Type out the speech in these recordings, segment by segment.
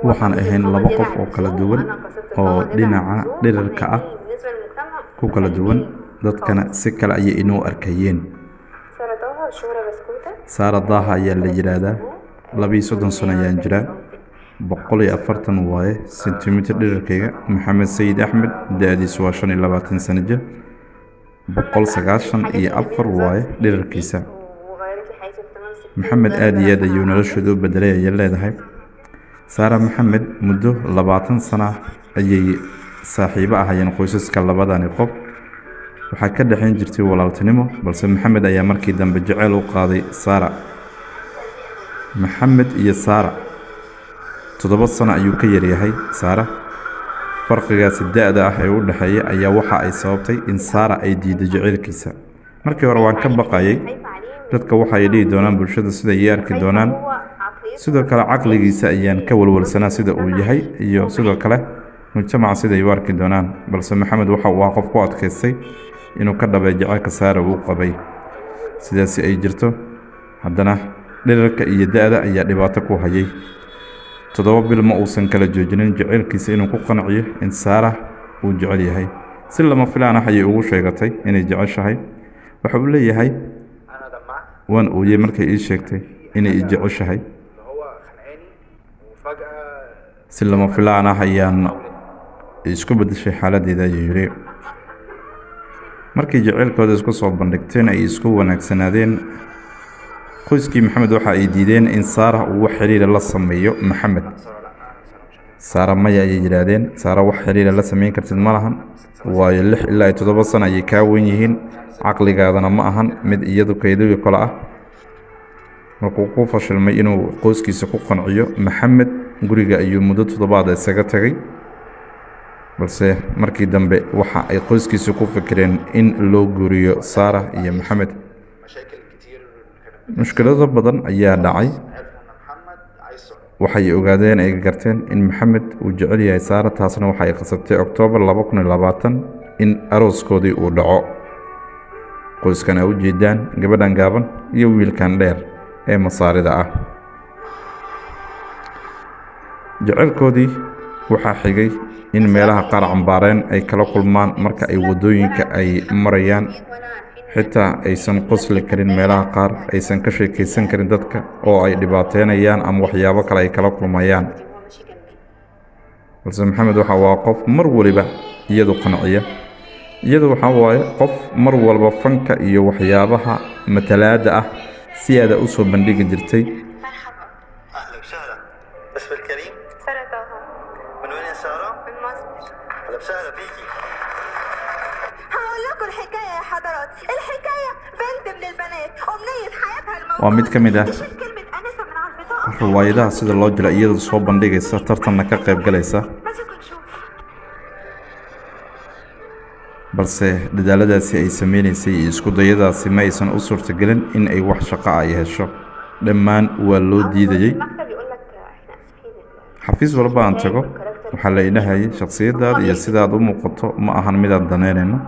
waxaan ahayn laba qof oo kala duwan oo dhinaca dhererka ah ku kala duwan, dadkana si kale ayay inoo arkayeen. Sara Daha ayaa la yiraahdaa, 32 sano ayaan jiraa, 140 waaye sentimitir dhererkayga. Maxamed Sayid Axmed da'diisu waa 25 sano jir, 194 waaye dhererkiisa. maxamed aad iyo aad ayuu noloshooda u bedelay ayay leedahay. Sara Maxamed muddo 20 sano ayay saaxiibo ahayeen qoysaska labadani qof. waxaa ka dhaxayn jirtay walaaltinimo, balse maxamed ayaa markii dambe jacayl u qaaday Sara. maxamed iyo Sara 7 sano ayuu ka yaryahay Sara. farqigaasi da'da ah ee u dhaxeeya ayaa waxa ay sababtay in Sara ay diido jacaylkiisa. markii hore waan ka baqayay, dadka waxa ay dhihi doonaan, bulshada sida ay arki doonaan. sidoo kale caqligiisa ayaan ka walwalsanaa sida uu yahay, iyo sidoo kale mujtamaca sida ay u arki doonaan. balse maxamed waxa uu qof ku adkaystay inuu ka dhabay jacaylka Sara uu qabay. sidaasi ay jirto, haddana dhererka iyo da'da ayaa dhibaato ku hayay. 7 bil ma uusan kala joojinin jacaylkiisa inuu ku qanciyo in Sara uu jecel yahay. si lama filaan ah ayay ugu sheegatay inay jeceshahay. waxa uu leeyahay, waan ooyey markay ii sheegtay inay i jeceshahay. si lama filaan ah ayaan isku bedeshay xaaladdeeda ayuu yidhi. markii jacaylkooda isku soo bandhigteen ay isku wanaagsanaadeen, qoyskii maxamed waxa ay diideen in Sara uu wax xiriir la sameeyo maxamed. Sara maya ayay yiraahdeen, Sara wax xiriir la sameyn kartid ma lahan, waayo 6 ilaa 7 sano ayay ka weyn yihiin, caqligaadana ma ahan mid iyadu kaydooyi kala ah. markuu ku fashilmay inuu qoyskiisa ku qanciyo maxamed, guriga ayuu muddo 7 isaga tagay. balse markii dambe waxa ay qoyskiisa ku fikireen in loo guuriyo Sara iyo maxamed. mushkilado badan ayaa dhacay. waxay ogaadeen ay garteen in maxamed uu jecel yahay Sara, taasna waxa ay qasabtay Oktoobar 2020 in arooskoodii uu dhaco. qoyskan ay u jeedaan gabadhan gaaban iyo wiilkan dheer ee masaarida ah. jacaylkoodii waxaa xigay in meelaha qaar cambaareen ay kala kulmaan marka ay wadooyinka ay marayaan. xitaa aysan qosli karin, meelaha qaar aysan ka sheekaysan karin dadka, oo ay dhibaateynayaan ama waxyaabo kale ay kala kulmayaan. balse maxamed waxa waa qof mar waliba iyadu qanciya. iyadu waxa waaye qof mar walba fanka iyo waxyaabaha matalaada ah si aad u soo bandhigi jirtay. waa mid ka mid ah riwaayadaha sida loo jila iyadoo soo bandhigaysa, tartanna ka qayb galaysa. balse dadaaladaasi ay sameynaysay iyo isku dayadaasi ma aysan u suurtagelin in ay wax shaqo ay hesho. dhammaan waa loo diidayay. xafiis walba aan tago waxaa la idhahayay, shakhsiyadaada iyo sidaad u muuqato ma ahan midaan daneynayno.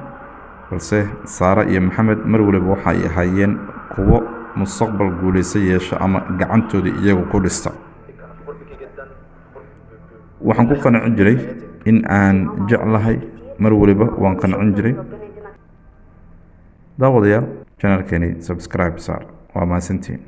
balse Sara iyo maxamed mar waliba waxa ay ahaayeen kuwo mustaqbal guulaysa yeesha ama gacantooda iyagu ku dhista. waxaan ku qancin jiray in aan jeclahay, mar waliba waan qancin jiray. daawadayaal, channelkeeni subscribe saar. waa mahadsantiin.